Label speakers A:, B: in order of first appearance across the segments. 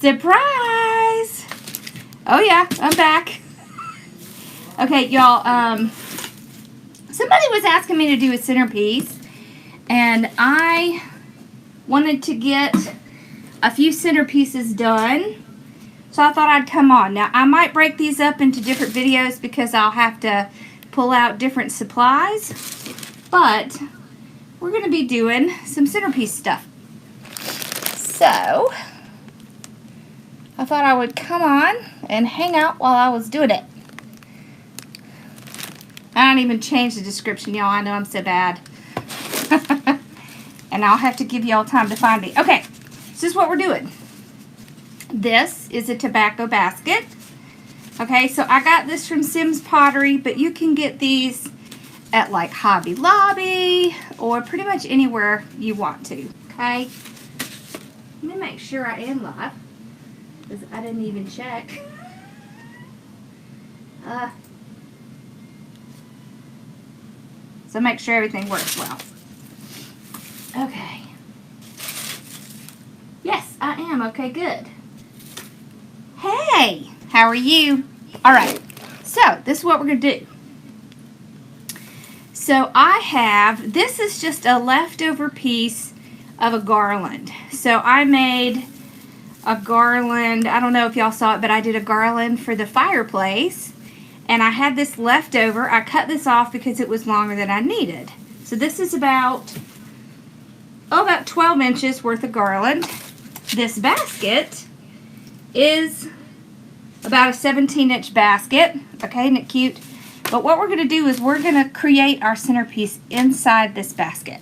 A: Surprise! Oh yeah, I'm back. Okay, y'all, somebody was asking me to do a centerpiece, and I wanted to get a few centerpieces done, so I thought I'd come on. Now, I might break these up into different videos because I'll have to pull out different supplies, but we're going to be doing some centerpiece stuff. So, I thought I would come on and hang out while I was doing it. I don't even change the description, y'all. I know I'm so bad. And I'll have to give y'all time to find me. Okay, this is what we're doing. This is a tobacco basket. Okay, so I got this from Sims Pottery, but you can get these at like Hobby Lobby or pretty much anywhere you want to. Okay, let me make sure I am live because I didn't even check. So make sure everything works well. Okay. Yes, I am. Okay, good. Hey, how are you? All right, so this is what we're going to do. So I have, this is just a leftover piece of a garland. So I made a garland, I don't know if y'all saw it, but I did a garland for the fireplace. And I had this leftover. I cut this off because it was longer than I needed. So this is about 12 inches worth of garland. This basket is about a 17-inch basket. Okay, isn't it cute? But what we're going to do is we're going to create our centerpiece inside this basket.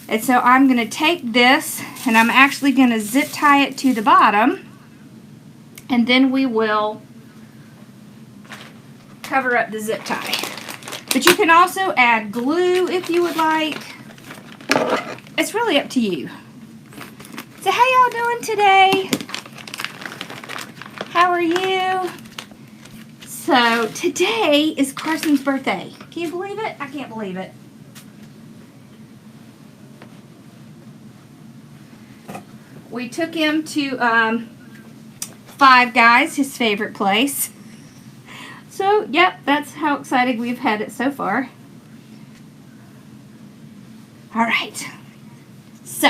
A: And so I'm going to take this and I'm actually going to zip tie it to the bottom. And then we will cover up the zip tie. But you can also add glue if you would like. It's really up to you. So how y'all doing today? How are you? So today is Carson's birthday. Can you believe it? I can't believe it. We took him to Five Guys, his favorite place. So, yep, that's how excited we've had it so far. All right. So,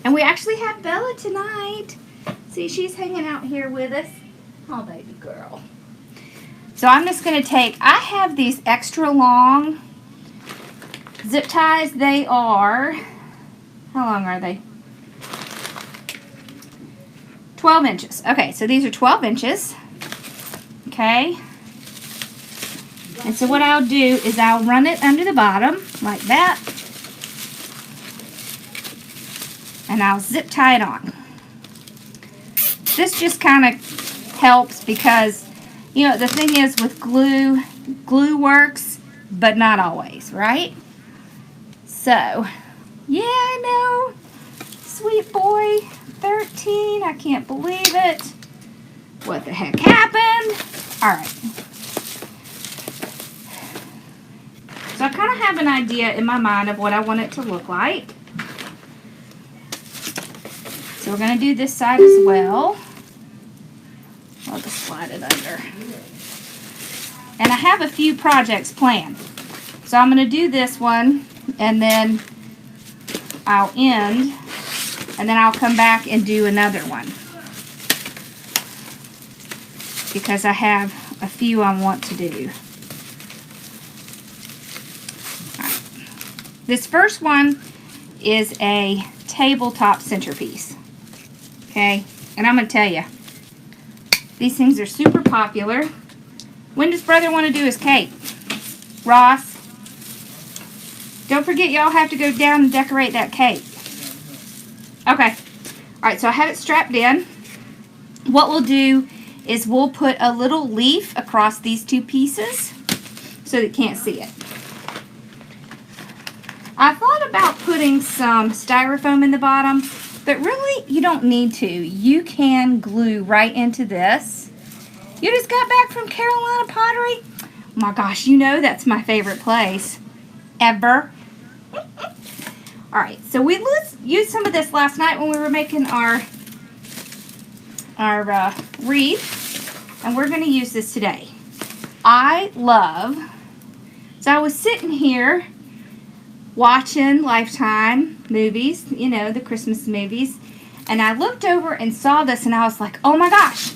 A: and we actually have Bella tonight. See, she's hanging out here with us. Oh, baby girl. So I'm just going to take, I have these extra long zip ties. They are, how long are they? 12 inches. Okay, so these are 12 inches. Okay, and so what I'll do is I'll run it under the bottom like that, and I'll zip tie it on. This just kind of helps because, you know, the thing is with glue, glue works, but not always, right? So, yeah, I know, sweet boy, 13, I can't believe it. What the heck happened? All right. So I kind of have an idea in my mind of what I want it to look like. So we're going to do this side as well. I'll just slide it under. And I have a few projects planned. So I'm going to do this one and then I'll end and then I'll come back and do another one. Because I have a few I want to do. All right. This first one is a tabletop centerpiece. Okay, and I'm going to tell you, these things are super popular. When does brother want to do his cake? Ross? Don't forget y'all have to go down and decorate that cake. Okay. Alright, so I have it strapped in. What we'll do is we'll put a little leaf across these two pieces so that you can't see it. I thought about putting some styrofoam in the bottom, but really you don't need to. You can glue right into this. You just got back from Carolina Pottery? Oh my gosh, you know that's my favorite place ever. All right, so we used some of this last night when we were making our wreath, and we're going to use this today. So I was sitting here watching Lifetime movies, you know, the Christmas movies, and I looked over and saw this, and I was like, oh my gosh,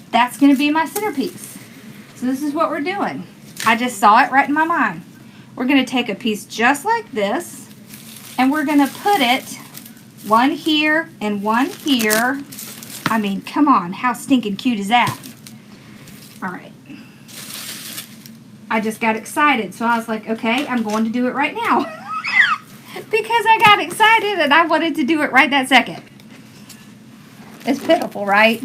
A: that's going to be my centerpiece. So this is what we're doing. I just saw it right in my mind. We're going to take a piece just like this, and we're going to put it one here and one here. I mean, come on, how stinking cute is that? All right. I just got excited, so I was like, okay, I'm going to do it right now. Because I got excited and I wanted to do it right that second. It's pitiful, right?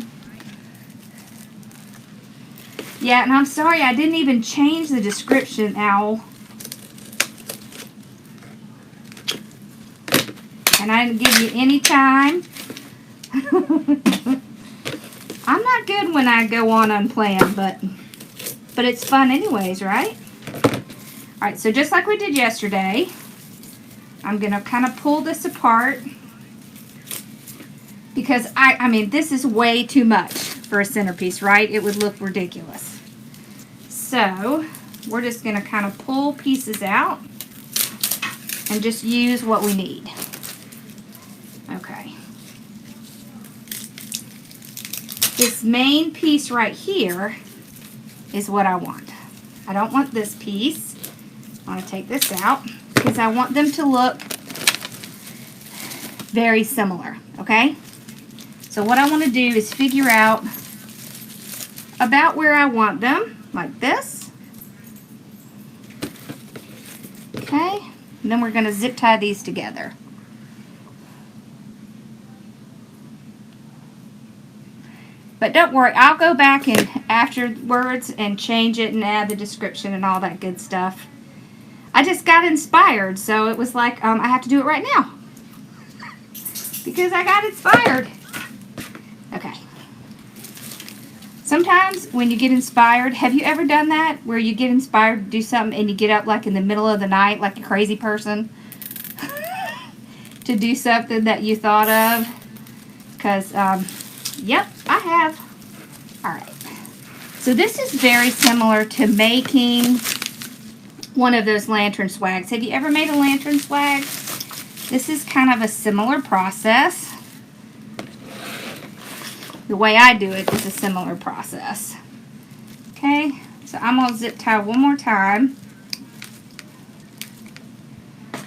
A: Yeah, and I'm sorry I didn't even change the description, Owl. And I didn't give you any time. I'm not good when I go on unplanned, but it's fun anyways, right? Alright, so just like we did yesterday, I'm going to kind of pull this apart because I mean, this is way too much for a centerpiece, right? It would look ridiculous. So, we're just going to kind of pull pieces out and just use what we need. Okay. This main piece right here is what I want. I don't want this piece. I want to take this out because I want them to look very similar, okay? So what I want to do is figure out about where I want them, like this. Okay, and then we're going to zip tie these together. But don't worry, I'll go back and afterwards and change it and add the description and all that good stuff. I just got inspired, so it was like, I have to do it right now. Because I got inspired. Okay. Sometimes when you get inspired, have you ever done that? Where you get inspired to do something and you get up like in the middle of the night like a crazy person? To do something that you thought of? Because, yep, I have. Alright. So this is very similar to making one of those lantern swags. Have you ever made a lantern swag? This is kind of a similar process. The way I do it is a similar process. Okay, so I'm going to zip tie one more time.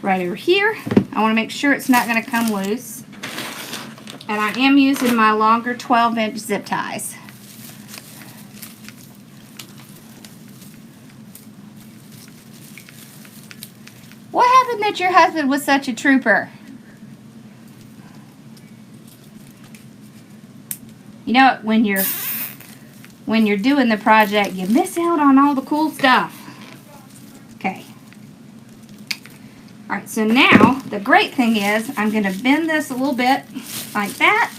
A: Right over here. I want to make sure it's not going to come loose. And I am using my longer 12-inch zip ties. What happened that your husband was such a trooper? You know, when you're doing the project, you miss out on all the cool stuff. Okay. Alright, so now, the great thing is, I'm going to bend this a little bit like that.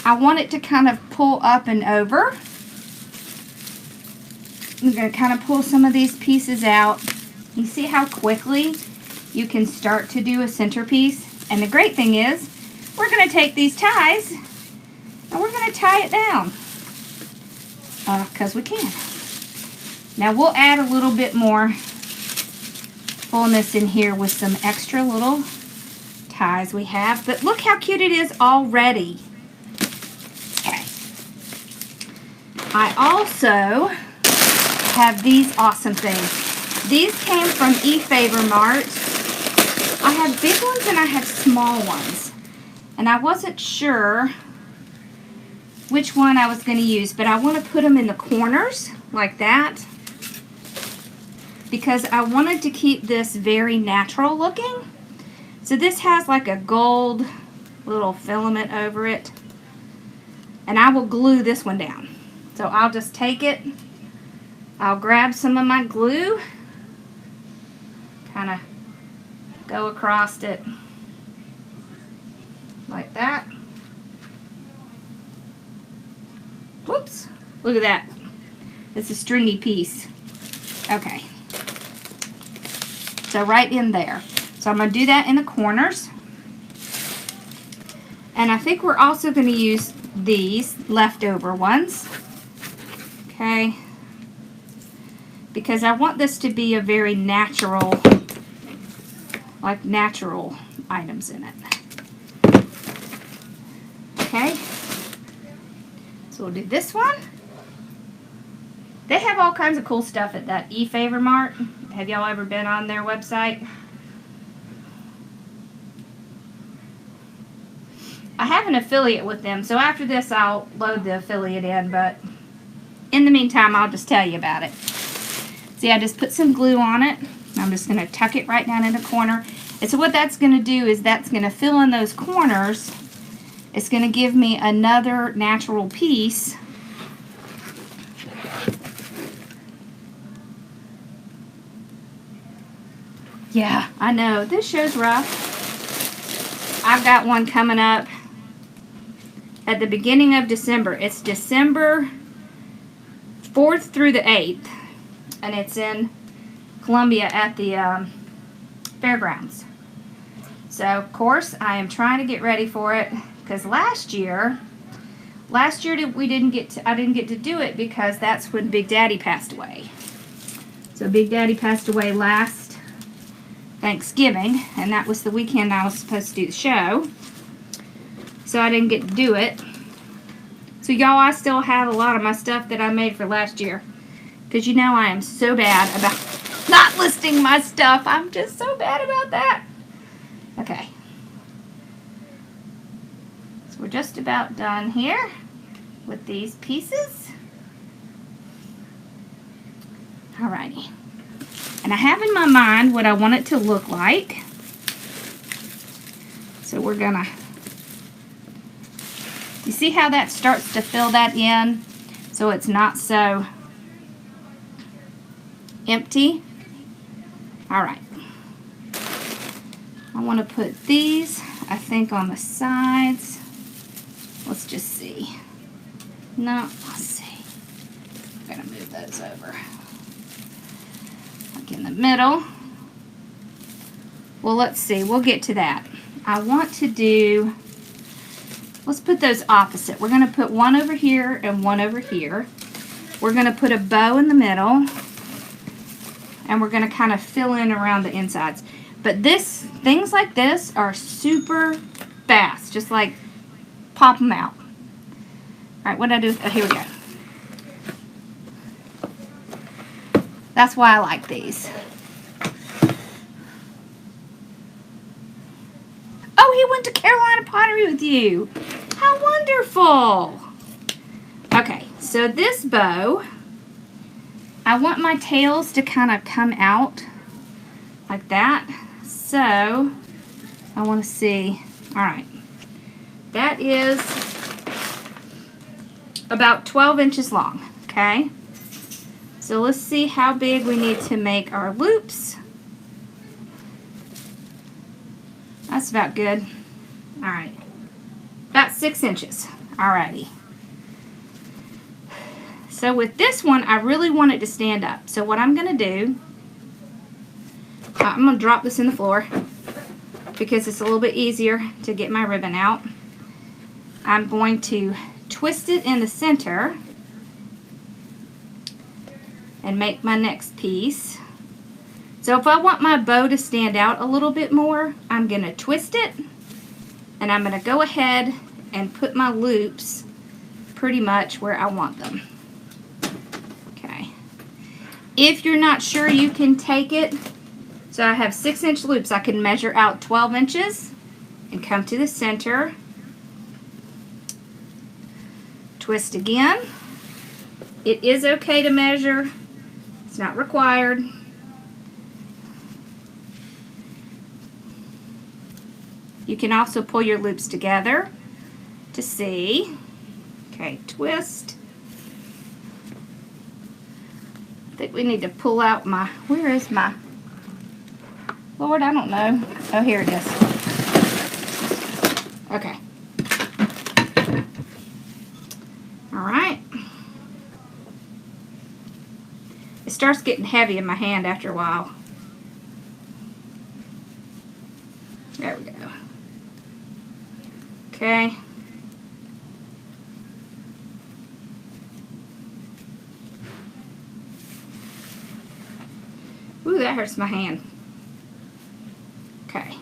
A: I want it to kind of pull up and over. I'm going to kind of pull some of these pieces out. You see how quickly you can start to do a centerpiece? And the great thing is, we're going to take these ties and we're going to tie it down. Because we can. Now we'll add a little bit more fullness in here with some extra little ties we have. But look how cute it is already. Okay. I also have these awesome things. These came from eFavor Mart. I have big ones and I have small ones. And I wasn't sure which one I was going to use, but I want to put them in the corners like that because I wanted to keep this very natural looking. So this has like a gold little filament over it, and I will glue this one down. So I'll just take it, I'll grab some of my glue, kind of go across it like that. Whoops, look at that. It's a stringy piece. Okay. So right in there. So I'm going to do that in the corners. And I think we're also going to use these leftover ones. Okay. Because I want this to be a very natural, like natural items in it. Okay. So we'll do this one. They have all kinds of cool stuff at that eFavor Mart. Have y'all ever been on their website? I have an affiliate with them, so after this I'll load the affiliate in, but in the meantime I'll just tell you about it. See, I just put some glue on it. I'm just going to tuck it right down in the corner. And so what that's going to do is that's going to fill in those corners. It's going to give me another natural piece. Yeah, I know. This show's rough. I've got one coming up at the beginning of December. It's December 4th through the 8th. And it's in Columbia at the fairgrounds. So, of course, I am trying to get ready for it. Because last year I didn't get to do it because that's when Big Daddy passed away. So Big Daddy passed away last Thanksgiving, and that was the weekend I was supposed to do the show. So I didn't get to do it. So y'all, I still have a lot of my stuff that I made for last year. Because you know I am so bad about not listing my stuff. I'm just so bad about that. Okay. We're just about done here with these pieces. Alrighty. And I have in my mind what I want it to look like. So we're gonna, you see how that starts to fill that in so it's not so empty? Alright. I want to put these, I think, on the sides. Let's just see. No, let's see. I'm going to move those over. Like in the middle. Well, let's see. We'll get to that. I want to do, let's put those opposite. We're going to put one over here and one over here. We're going to put a bow in the middle. And we're going to kind of fill in around the insides. But things like this are super fast. Just like pop them out. Alright, what did I do? Oh, here we go. That's why I like these. Oh, he went to Carolina Pottery with you. How wonderful. Okay, so this bow, I want my tails to kind of come out like that. So, I want to see. Alright. That is about 12 inches long, okay? So let's see how big we need to make our loops. That's about good. Alright. About 6 inches. Alrighty. So with this one, I really want it to stand up. So what I'm going to do, I'm going to drop this in the floor because it's a little bit easier to get my ribbon out. I'm going to twist it in the center and make my next piece. So if I want my bow to stand out a little bit more, I'm going to twist it and I'm going to go ahead and put my loops pretty much where I want them. Okay. If you're not sure, you can take it. So I have 6-inch loops. I can measure out 12 inches and come to the center. Twist again. It is okay to measure. It's not required. You can also pull your loops together to see. Okay, twist. I think we need to pull out my, where is my, Lord, I don't know. Oh, here it is. Okay. Alright. It starts getting heavy in my hand after a while. Okay. Ooh, that hurts my hand. Okay.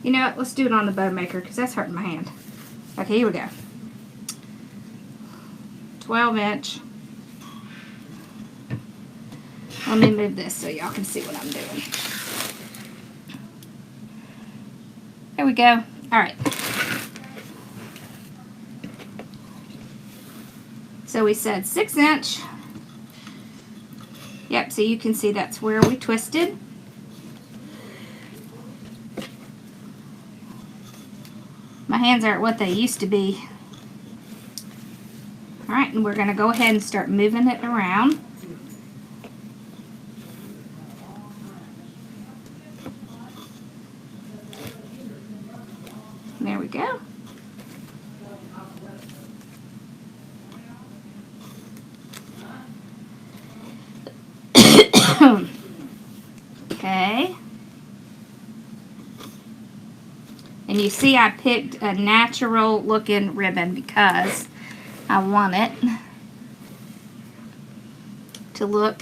A: You know what? Let's do it on the bow maker because that's hurting my hand. Okay, here we go. 12-inch. Let me move this so y'all can see what I'm doing. There we go. All right. So we said 6-inch. Yep, so you can see that's where we twisted. My hands aren't what they used to be. All right, and we're going to go ahead and start moving it around. There we go. Okay. And you see I picked a natural looking ribbon because I want it to look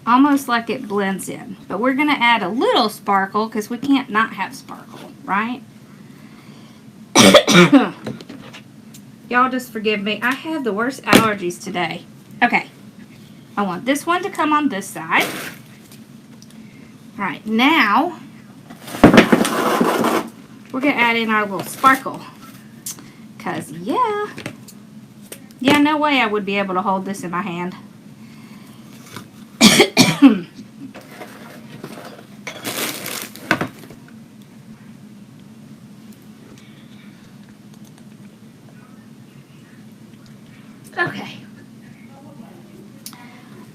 A: almost like it blends in. But we're going to add a little sparkle because we can't not have sparkle, right? Y'all just forgive me. I have the worst allergies today. Okay. I want this one to come on this side. All right, now we're going to add in our little sparkle. Because, yeah, no way I would be able to hold this in my hand. Okay.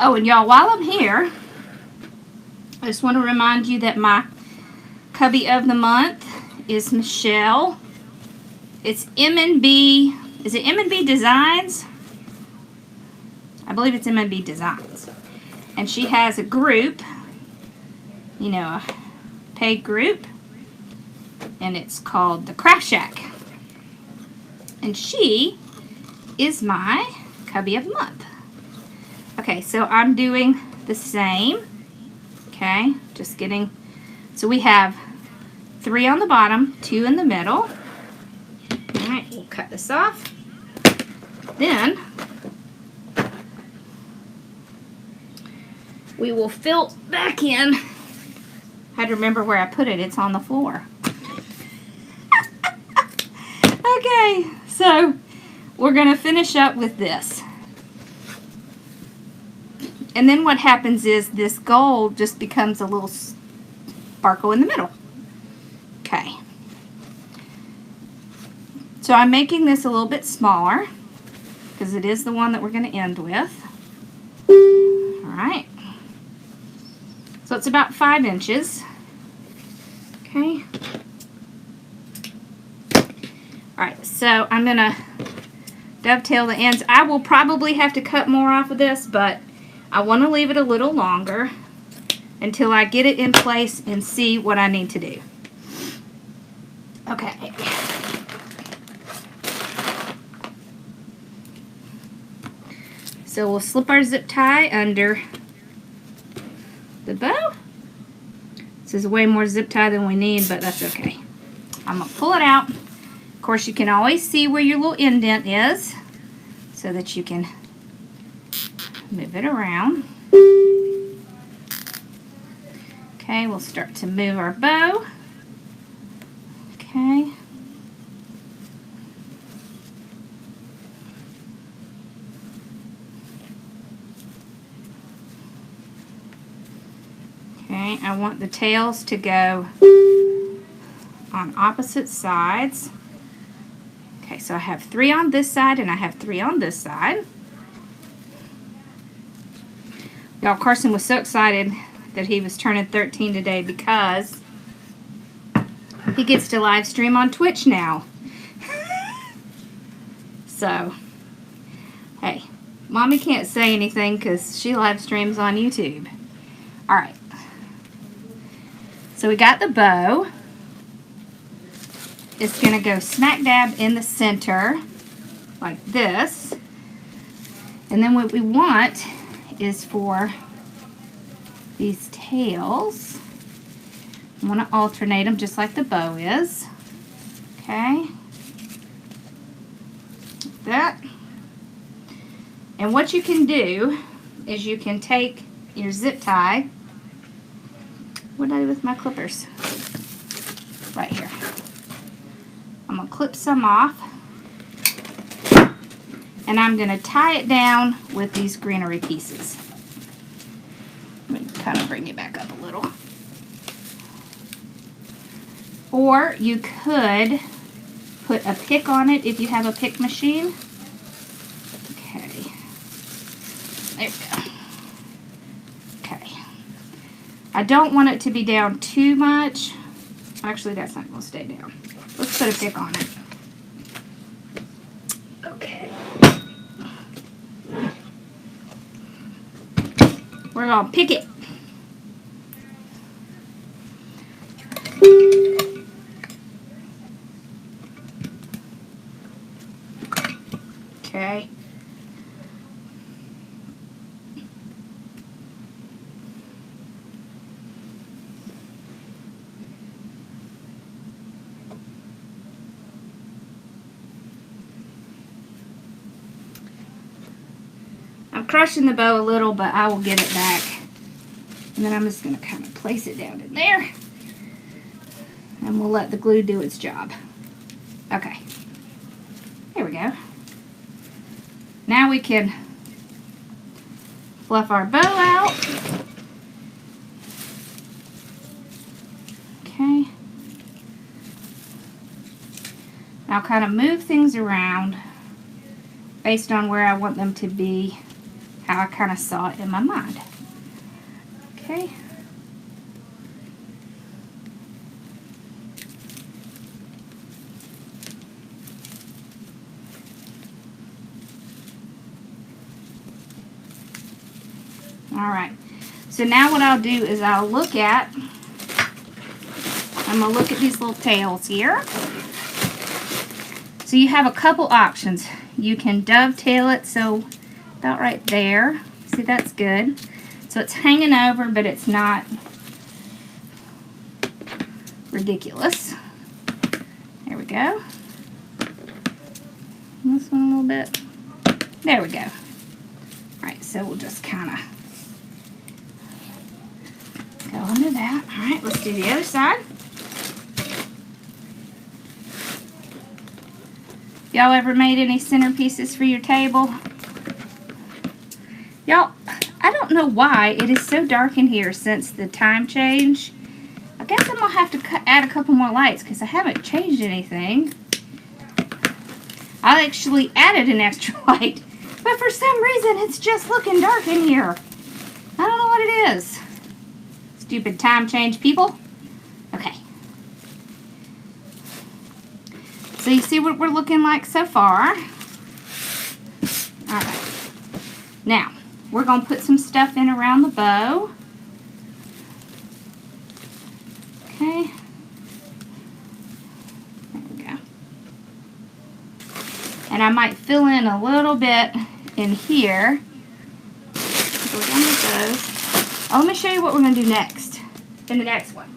A: Oh, and y'all, while I'm here, I just want to remind you that my cubby of the month is Michelle. It's M&B. Is it M&B Designs? I believe it's M&B Designs. And she has a group, you know, a paid group. And it's called the Craft Shack. And she is my cubby of the month. Okay, so I'm doing the same. Okay, just getting, so we have 3 on the bottom, 2 in the middle. All right, we'll cut this off. Then we will fill back in. I had to remember where I put it. It's on the floor. Okay, so we're going to finish up with this. And then what happens is this gold just becomes a little sparkle in the middle. Okay. So I'm making this a little bit smaller because it is the one that we're going to end with. All right. So it's about 5 inches. Okay. All right. So I'm going to dovetail the ends. I will probably have to cut more off of this, but I want to leave it a little longer until I get it in place and see what I need to do. Okay. So we'll slip our zip tie under the bow. This is way more zip tie than we need, but that's okay. I'm going to pull it out. Of course, you can always see where your little indent is so that you can move it around. Okay, we'll start to move our bow. Okay. Okay, I want the tails to go on opposite sides. Okay, so I have 3 on this side and I have 3 on this side. Y'all, Carson was so excited that he was turning 13 today because he gets to live stream on Twitch now. So, hey, Mommy can't say anything because she live streams on YouTube. Alright. So we got the bow. is going to go smack dab in the center like this. And then what we want is for these tails, I want to alternate them just like the bow is. Okay. Like that. And what you can do is you can take your zip tie. What did I do with my clippers? Right here. I'm going to clip some off. And I'm going to tie it down with these greenery pieces. Let me kind of bring it back up a little. Or you could put a pick on it if you have a pick machine. Okay. There we go. Okay. I don't want it to be down too much. Actually, that's not going to stay down. Let's put a pick on it. Okay. We're going to pick it. Okay. I'm crushing the bow a little, but I will get it back. And then I'm just going to kind of place it down in there. And we'll let the glue do its job. Okay. There we go. Now we can fluff our bow out. Okay. Now kind of move things around based on where I want them to be, how I kind of saw it in my mind. Okay. Alright, so now what I'll do is I'm going to look at these little tails here. So you have a couple options. You can dovetail it, so about right there. See, that's good. So it's hanging over, but it's not ridiculous. There we go. This one a little bit. There we go. Alright, so we'll just kind of go into that. Alright, let's do the other side. Y'all ever made any centerpieces for your table? Y'all, I don't know why it is so dark in here since the time change. I guess I'm going to have to add a couple more lights because I haven't changed anything. I actually added an extra light, but for some reason it's just looking dark in here. I don't know what it is. Stupid time change people. Okay. So you see what we're looking like so far. Alright. Now, we're going to put some stuff in around the bow. Okay. There we go. And I might fill in a little bit in here. Go down with those. Oh, let me show you what we're going to do next. In the next one.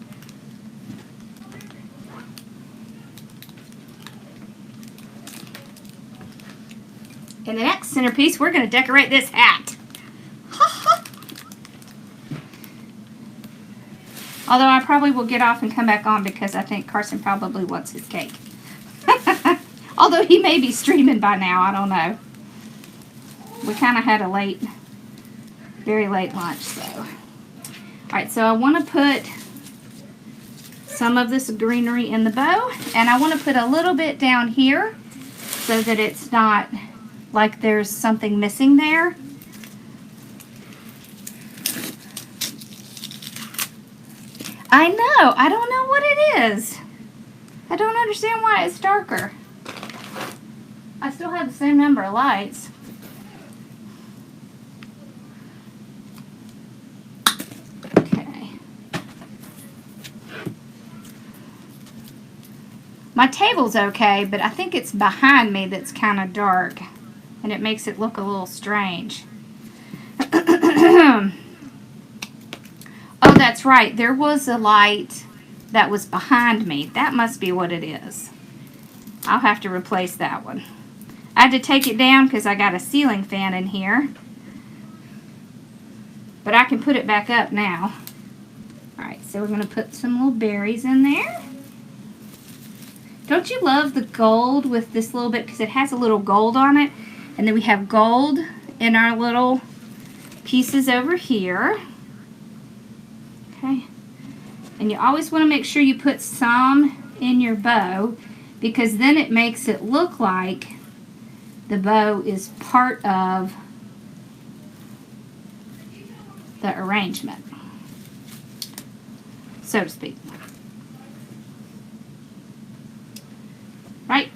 A: In the next centerpiece, we're going to decorate this hat. Although I probably will get off and come back on because I think Carson probably wants his cake. Although he may be streaming by now, I don't know. We kind of had a very late lunch, so. Alright, so I want to put some of this greenery in the bow, and I want to put a little bit down here so that it's not like there's something missing there. I know, I don't know what it is. I don't understand why it's darker. I still have the same number of lights. Okay. My table's okay, but I think it's behind me that's kind of dark, and it makes it look a little strange. Oh, that's right. There was a light that was behind me. That must be what it is. I'll have to replace that one. I had to take it down because I got a ceiling fan in here. But I can put it back up now. Alright, so we're going to put some little berries in there. Don't you love the gold with this little bit, because it has a little gold on it, and then we have gold in our little pieces over here. Okay, and you always want to make sure you put some in your bow, because then it makes it look like the bow is part of the arrangement, so to speak. Right.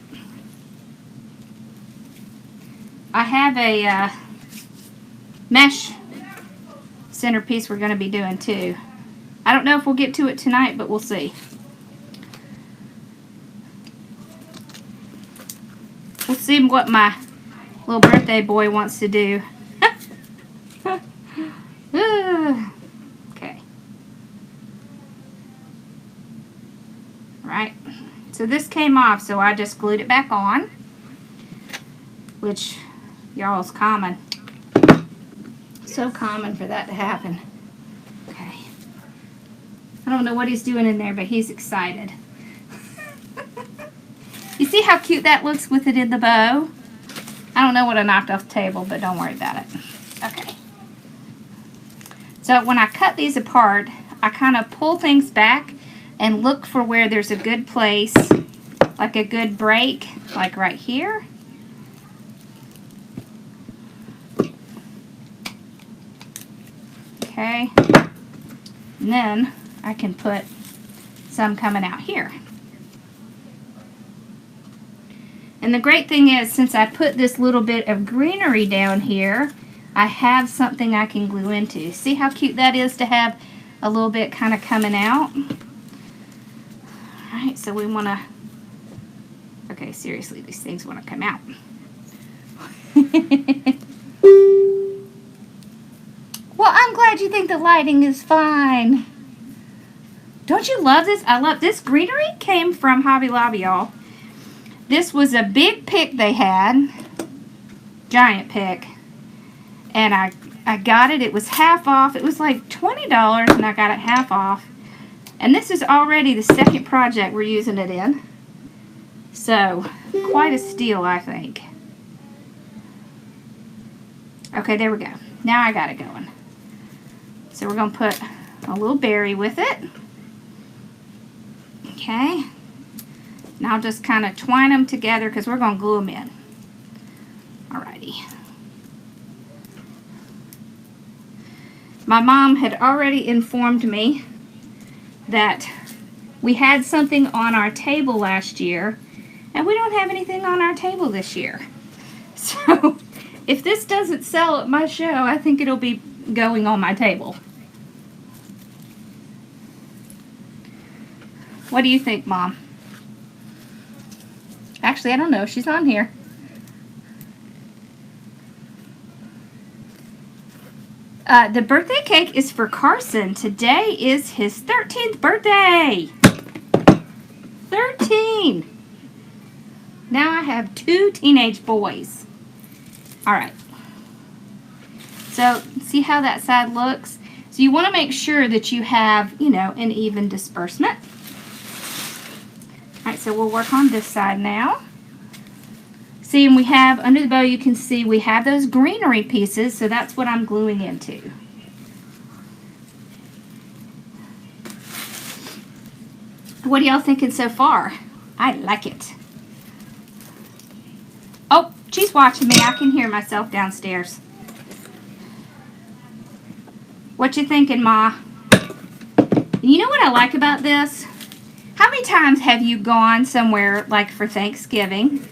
A: I have a mesh centerpiece we're going to be doing too. I don't know if we'll get to it tonight, but we'll see. We'll see what my little birthday boy wants to do. Okay. Right. So this came off, so I just glued it back on, which y'all is common. So common for that to happen. Okay. I don't know what he's doing in there, but he's excited. You see how cute that looks with it in the bow? I don't know what I knocked off the table, but don't worry about it. Okay. So when I cut these apart, I kind of pull things back and look for where there's a good place, like a good break, like right here. Okay. And then I can put some coming out here. And the great thing is, since I put this little bit of greenery down here, I have something I can glue into. See how cute that is to have a little bit kind of coming out? Alright, so we want to... Okay, seriously, these things want to come out. Well, I'm glad you think the lighting is fine. Don't you love this? I love this. Greenery came from Hobby Lobby, y'all. This was a big pick they had. Giant pick. And I got it. It was half off. It was like $20 and I got it half off. And this is already the second project we're using it in. So, quite a steal, I think. Okay, there we go. Now I got it going. So we're going to put a little berry with it. Okay. Now I'll just kind of twine them together because we're going to glue them in. Alrighty. My mom had already informed me that we had something on our table last year and we don't have anything on our table this year. So if this doesn't sell at my show, I think it'll be going on my table. What do you think, Mom? Actually, I don't know. She's on here. The birthday cake is for Carson. Today is his 13th birthday. 13. Now I have 2 teenage boys. Alright. So, see how that side looks? So you want to make sure that you have, you know, an even disbursement. Alright, so we'll work on this side now. See, and we have, under the bow you can see we have those greenery pieces, so that's what I'm gluing into. What are y'all thinking so far? I like it. Oh, she's watching me. I can hear myself downstairs. What you thinking, Ma? You know what I like about this? How many times have you gone somewhere, like for Thanksgiving,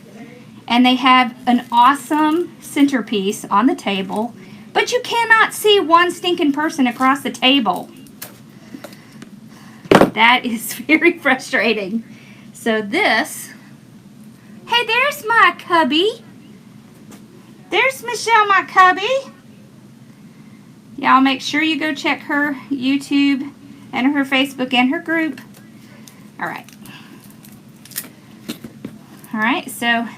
A: and they have an awesome centerpiece on the table, but you cannot see one stinking person across the table? That is very frustrating. So this, hey, there's my cubby. There's Michelle, my cubby. Y'all make sure you go check her YouTube and her Facebook and her group. Alright. Alright, so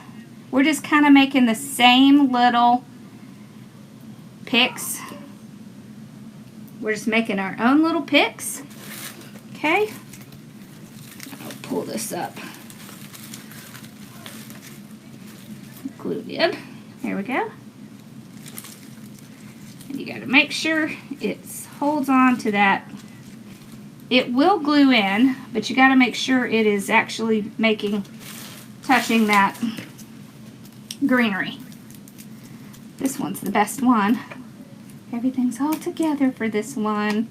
A: we're just kind of making the same little picks. We're just making our own little picks. Okay. I'll pull this up. Glued in. There we go. And you got to make sure it holds on to that. It will glue in, but you got to make sure it is actually touching that greenery. This one's the best one. Everything's all together for this one.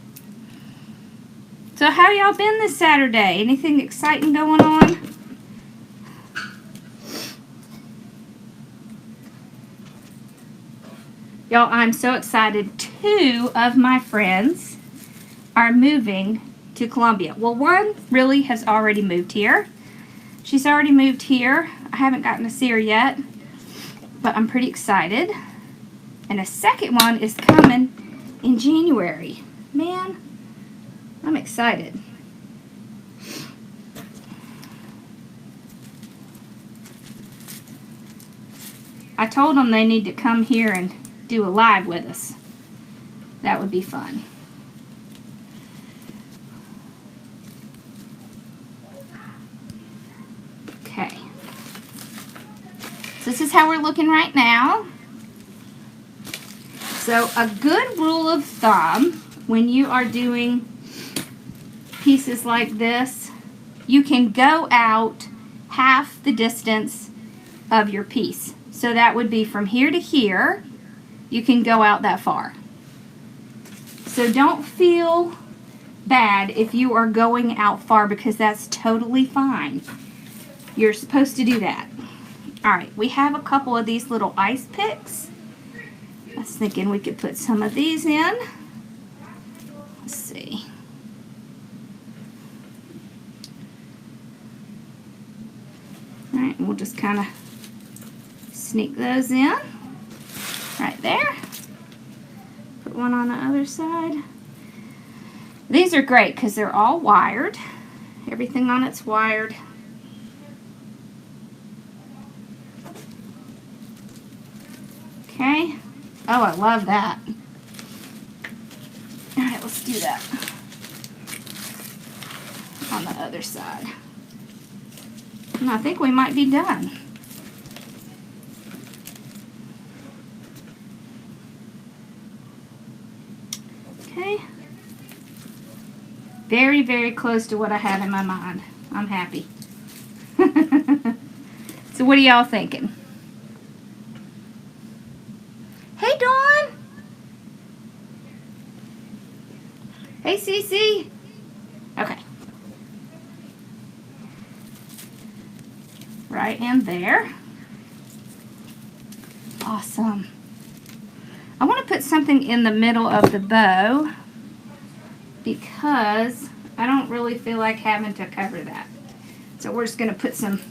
A: So how y'all been this Saturday? Anything exciting going on? Y'all, I'm so excited. 2 of my friends are moving to Columbia. Well, one really has already moved here. She's already moved here. I haven't gotten to see her yet, but I'm pretty excited. And a second one is coming in January. Man, I'm excited. I told them they need to come here and do a live with us. That would be fun. Okay. So this is how we're looking right now. So a good rule of thumb when you are doing pieces like this, you can go out half the distance of your piece. So that would be from here to here. You can go out that far. So don't feel bad if you are going out far, because that's totally fine. You're supposed to do that. Alright, we have a couple of these little ice picks. I was thinking we could put some of these in. Let's see. Alright, we'll just kind of sneak those in. Right there. Put one on the other side. These are great because they're all wired. Everything on it's wired. Okay. Oh, I love that. Alright, let's do that on the other side. And I think we might be done. Okay. Very, very close to what I have in my mind. I'm happy. So what are y'all thinking? Hey, Dawn. Hey, Cece. Okay. Right in there. Awesome. I want to put something in the middle of the bow because I don't really feel like having to cover that. So we're just going to put some,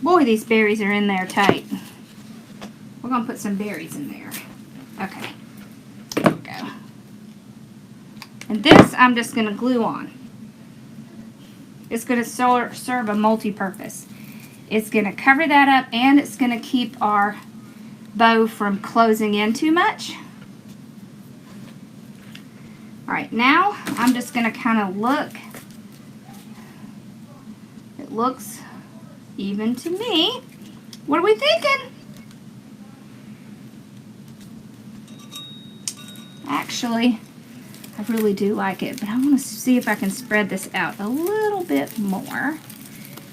A: boy, these berries are in there tight. We're going to put some berries in there. Okay. There we go. And this I'm just going to glue on. It's going to serve a multi-purpose. It's going to cover that up, and it's going to keep our bow from closing in too much. Alright, now I'm just going to kind of look. It looks even to me. What are we thinking? Actually, I really do like it, but I want to see if I can spread this out a little bit more.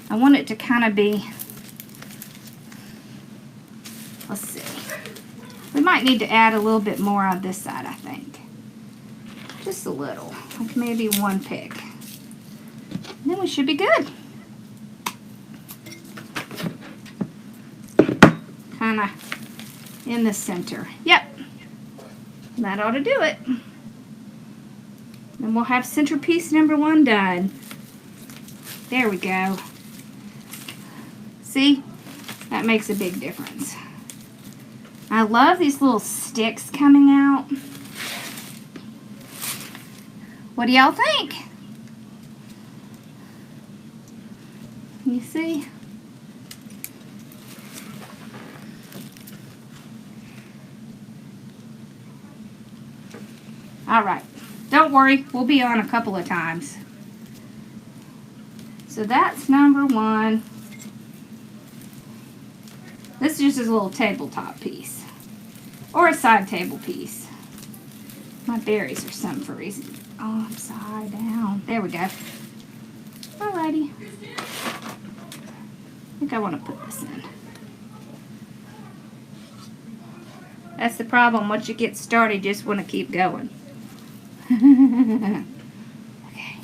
A: I want it to kind of be, let's see. We might need to add a little bit more on this side, I think. Just a little, like maybe one pick. And then we should be good. Kind of in the center. Yep. That ought to do it. And we'll have centerpiece number 1 done. There we go. See? That makes a big difference. I love these little sticks coming out. What do y'all think? You see? All right. Don't worry. We'll be on a couple of times. So that's number 1. This is just a little tabletop piece. Or a side table piece. My berries are some for reason. Oh, upside down. There we go. Alrighty. I think I want to put this in. That's the problem. Once you get started, you just want to keep going. Okay.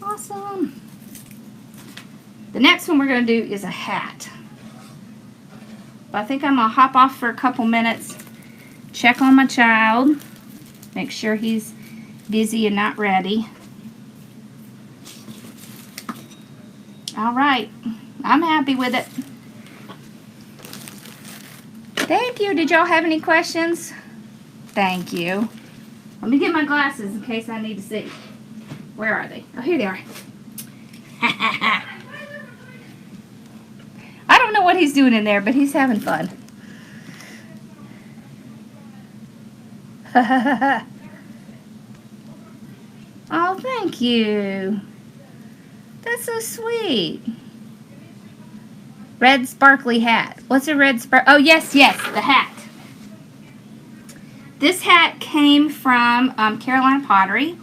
A: Awesome. The next one we're going to do is a hat. But I think I'm going to hop off for a couple minutes, check on my child, make sure he's busy and not ready. All right. I'm happy with it. Thank you. Did y'all have any questions? Thank you. Let me get my glasses in case I need to see. Where are they? Oh, here they are. I don't know what he's doing in there, but he's having fun. Oh, thank you. That's so sweet. Red sparkly hat. What's a red oh, yes, the hat. This hat came from Carolina Pottery.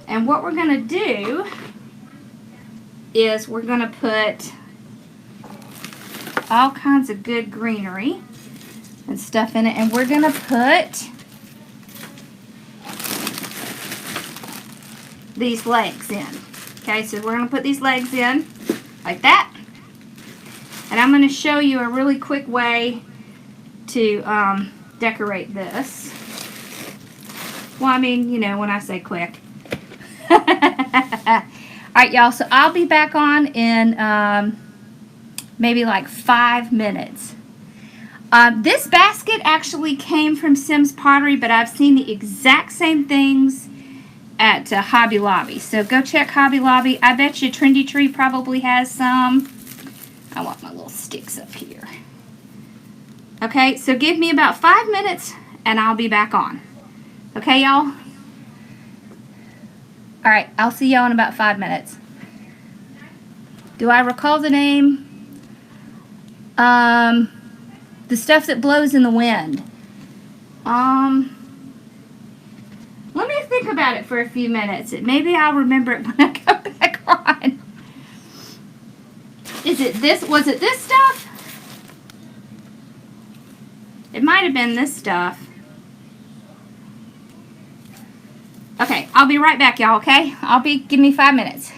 A: And what we're going to do is we're going to put all kinds of good greenery and stuff in it. And we're going to put these legs in. Okay, so we're going to put these legs in like that. And I'm going to show you a really quick way to decorate this. Well, I mean, you know, when I say quick. Alright, y'all, so I'll be back on in maybe like 5 minutes. This basket actually came from Sim's Pottery, but I've seen the exact same things at Hobby Lobby. So go check Hobby Lobby. I bet you Trendy Tree probably has some. I want my little sticks up here. Okay, so give me about 5 minutes and I'll be back on. Okay, y'all? Alright, I'll see y'all in about 5 minutes. Do I recall the name? The stuff that blows in the wind. Let me think about it for a few minutes. Maybe I'll remember it when I go back on. Is it this? Was it this stuff? It might have been this stuff. Okay, I'll be right back, y'all, okay? Give me 5 minutes.